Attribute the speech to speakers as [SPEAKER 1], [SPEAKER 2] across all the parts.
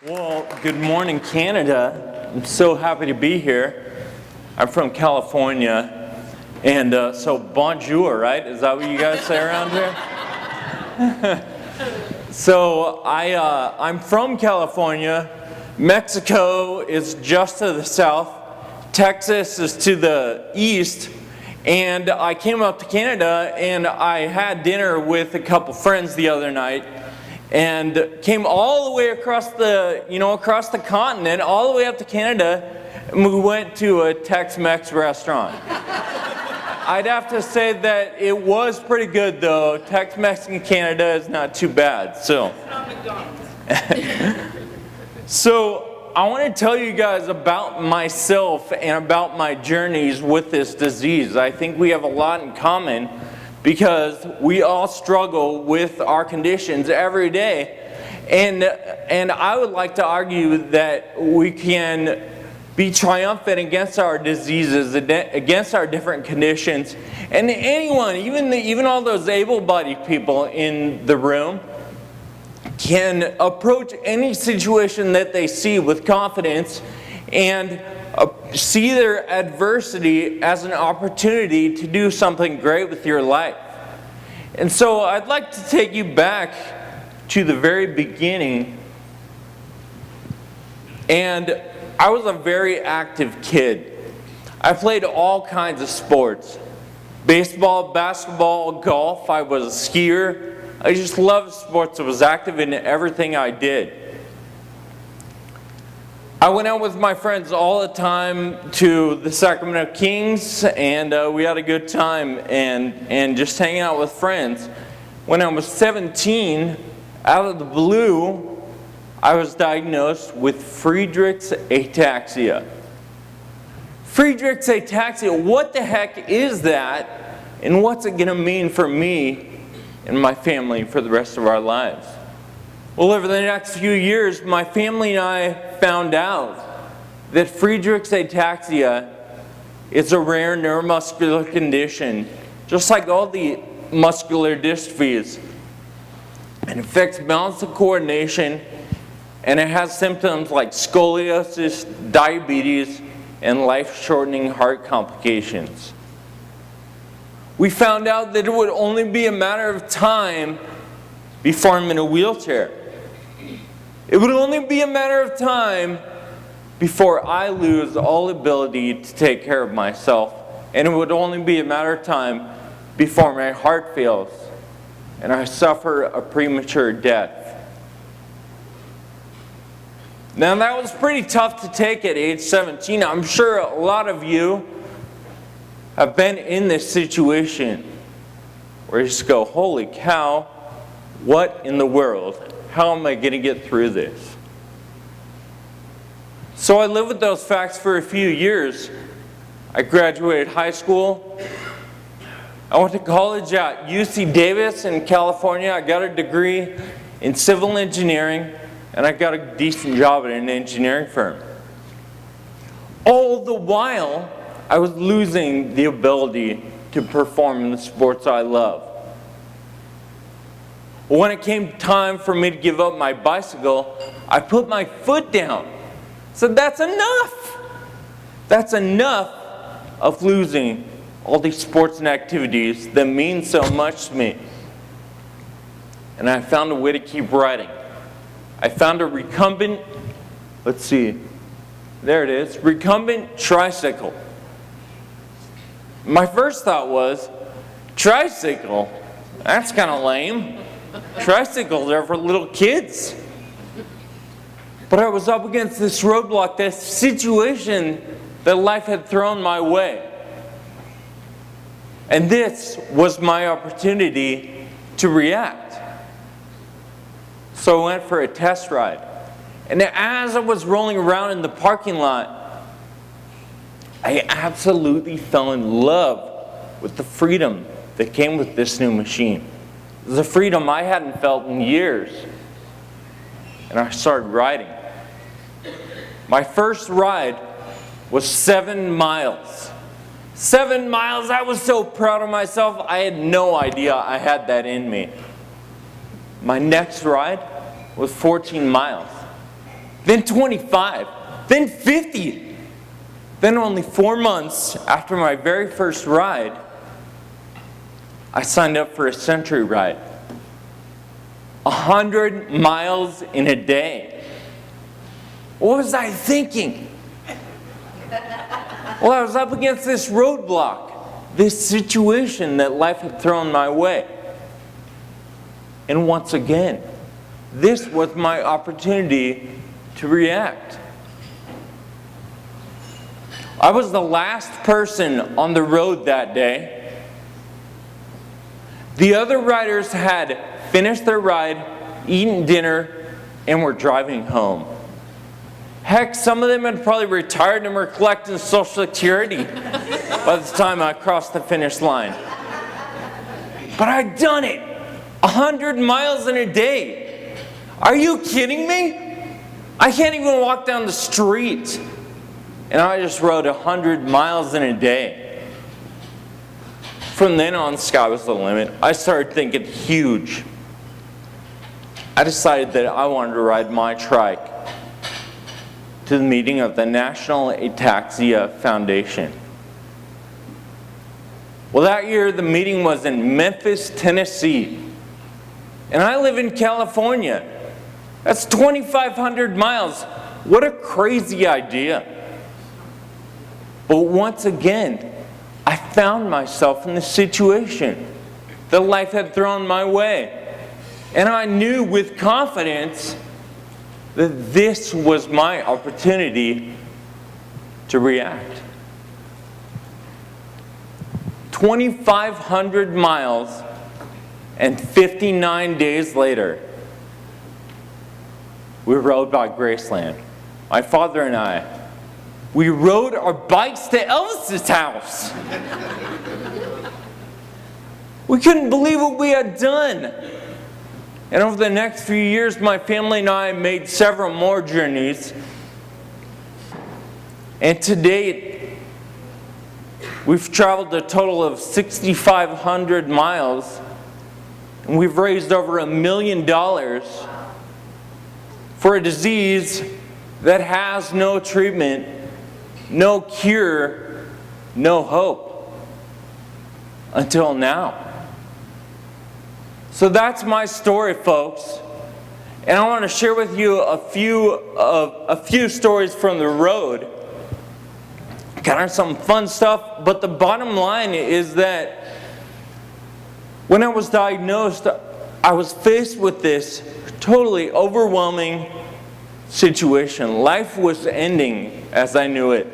[SPEAKER 1] Well, good morning, Canada. I'm so happy to be here. I'm from California, and so bonjour, right? Is that what you guys say around here? So I'm from California. Mexico is just to the south. Texas is to the east. And I came up to Canada, and I had dinner with a couple friends the other night. And came all the way across the continent, all the way up to Canada, and we went to a Tex-Mex restaurant. I'd have to say that it was pretty good, though. Tex-Mex in Canada is not too bad. So, so I want to tell you guys about myself and about my journeys with this disease. I think we have a lot in common, because we all struggle with our conditions every day. And I would like to argue that we can be triumphant against our diseases, against our different conditions. And anyone, even all those able-bodied people in the room, can approach any situation that they see with confidence and see their adversity as an opportunity to do something great with your life. And so I'd like to take you back to the very beginning. And I was a very active kid. I played all kinds of sports. Baseball, basketball, golf. I was a skier. I just loved sports. I was active in everything I did. I went out with my friends all the time to the Sacramento Kings, and we had a good time and just hanging out with friends. When I was 17, out of the blue, I was diagnosed with Friedreichs ataxia. Friedreichs ataxia, what the heck is that? And what's it going to mean for me and my family for the rest of our lives? Well, over the next few years, my family and I found out that Friedreichs ataxia is a rare neuromuscular condition, just like all the muscular dystrophies. It affects balance and coordination, and it has symptoms like scoliosis, diabetes, and life-shortening heart complications. We found out that it would only be a matter of time before I'm in a wheelchair. It would only be a matter of time before I lose all ability to take care of myself. And it would only be a matter of time before my heart fails and I suffer a premature death. Now that was pretty tough to take at age 17. I'm sure a lot of you have been in this situation where you just go, holy cow, what in the world? How am I going to get through this? So I lived with those facts for a few years. I graduated high school. I went to college at UC Davis in California. I got a degree in civil engineering, and I got a decent job at an engineering firm. All the while, I was losing the ability to perform in the sports I love. When it came time for me to give up my bicycle, I put my foot down. So that's enough. That's enough of losing all these sports and activities that mean so much to me. And I found a way to keep riding. I found a recumbent, there it is, recumbent tricycle. My first thought was, tricycle? That's kind of lame. Tricycles are for little kids. But I was up against this roadblock, this situation that life had thrown my way. And this was my opportunity to react. So I went for a test ride. And as I was rolling around in the parking lot, I absolutely fell in love with the freedom that came with this new machine. It was a freedom I hadn't felt in years. And I started riding. My first ride was 7 miles. 7 miles, I was so proud of myself, I had no idea I had that in me. My next ride was 14 miles. then 25, then 50. Then only 4 months after my very first ride, I signed up for a century ride. 100 miles in a day. What was I thinking? Well, I was up against this roadblock, this situation that life had thrown my way. And once again, this was my opportunity to react. I was the last person on the road that day. The other riders had finished their ride, eaten dinner, and were driving home. Heck, some of them had probably retired and were collecting Social Security by the time I crossed the finish line. But I'd done it! 100 miles in a day! Are you kidding me? I can't even walk down the street. And I just rode 100 miles in a day. From then on, sky was the limit. I started thinking huge. I decided that I wanted to ride my trike to the meeting of the National Ataxia Foundation. Well, that year the meeting was in Memphis, Tennessee. And I live in California. That's 2,500 miles. What a crazy idea. But once again, I found myself in the situation that life had thrown my way. And I knew with confidence that this was my opportunity to react. 2,500 miles and 59 days later, we rode by Graceland. My father and I, we rode our bikes to Elvis's house. We couldn't believe what we had done. And over the next few years, my family and I made several more journeys. And to date, we've traveled a total of 6,500 miles. And we've raised over $1 million for a disease that has no treatment, no cure, no hope. Until now. So that's my story, folks. And I want to share with you a few stories from the road. Kind of some fun stuff, but the bottom line is that when I was diagnosed, I was faced with this totally overwhelming situation. Life was ending as I knew it.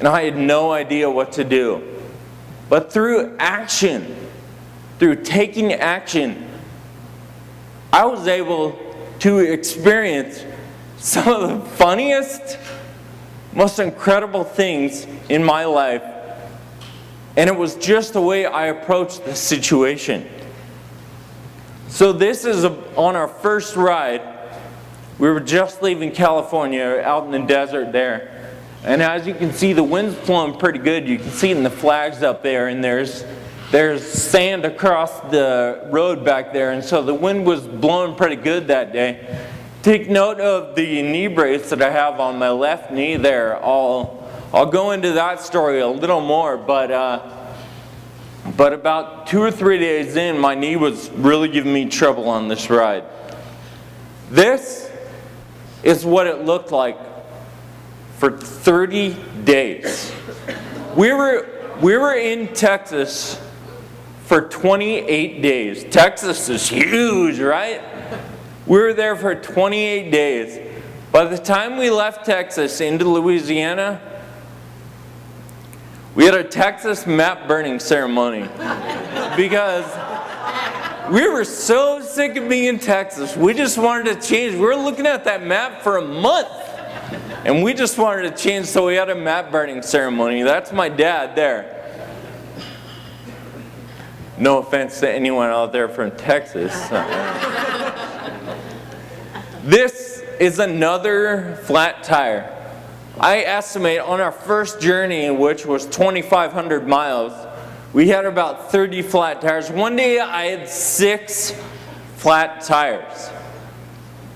[SPEAKER 1] And I had no idea what to do. But through action, through taking action, I was able to experience some of the funniest, most incredible things in my life. And it was just the way I approached the situation. So this is on our first ride. We were just leaving California, out in the desert there. And as you can see, the wind's blowing pretty good. You can see it in the flags up there, and there's sand across the road back there, and so the wind was blowing pretty good that day. Take note of the knee brace that I have on my left knee there. I'll go into that story a little more, but about 2 or 3 days in, my knee was really giving me trouble on this ride. This is what it looked like for 30 days. We were in Texas for 28 days. Texas is huge, right? We were there for 28 days. By the time we left Texas into Louisiana, we had a Texas map burning ceremony because we were so sick of being in Texas. We just wanted to change. We were looking at that map for a month, and we just wanted to change, so we had a map burning ceremony. That's my dad there. No offense to anyone out there from Texas. This is another flat tire. I estimate on our first journey, which was 2,500 miles, we had about 30 flat tires. One day I had 6 flat tires.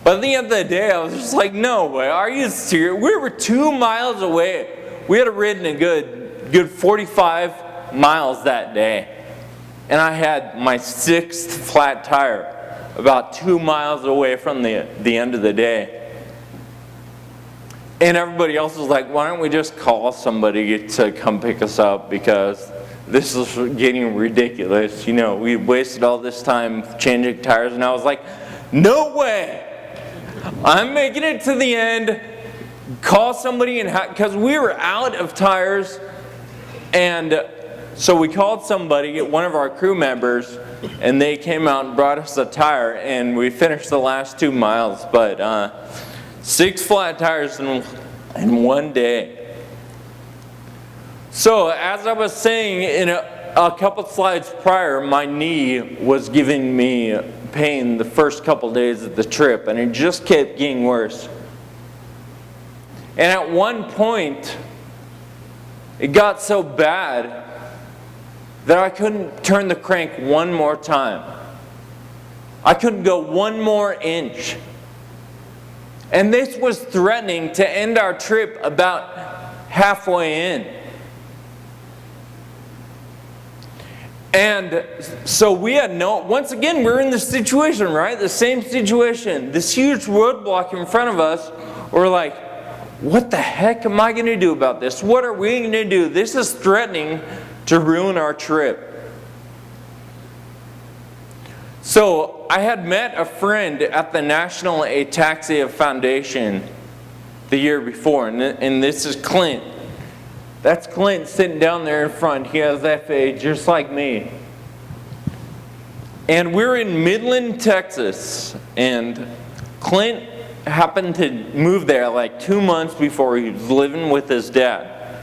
[SPEAKER 1] But at the end of the day, I was just like, no way, are you serious? We were 2 miles away. We had ridden a good 45 miles that day. And I had my 6th flat tire about 2 miles away from the end of the day. And everybody else was like, why don't we just call somebody to come pick us up, because this is getting ridiculous. You know, we wasted all this time changing tires. And I was like, no way. I'm making it to the end. Call somebody, because we were out of tires. And so we called somebody, one of our crew members, and they came out and brought us a tire, and we finished the last 2 miles. But 6 flat tires in one day. So as I was saying in a couple slides prior, my knee was giving me pain the first couple days of the trip, and it just kept getting worse. And at one point, it got so bad that I couldn't turn the crank one more time. I couldn't go one more inch. And this was threatening to end our trip about halfway in. And so we had once again, we're in this situation, right? The same situation. This huge roadblock in front of us. We're like, what the heck am I going to do about this? What are we going to do? This is threatening to ruin our trip. So I had met a friend at the National Ataxia Foundation the year before, and this is Clint. That's Clint sitting down there in front. He has FA just like me. And we're in Midland, Texas, and Clint happened to move there like 2 months before. He was living with his dad.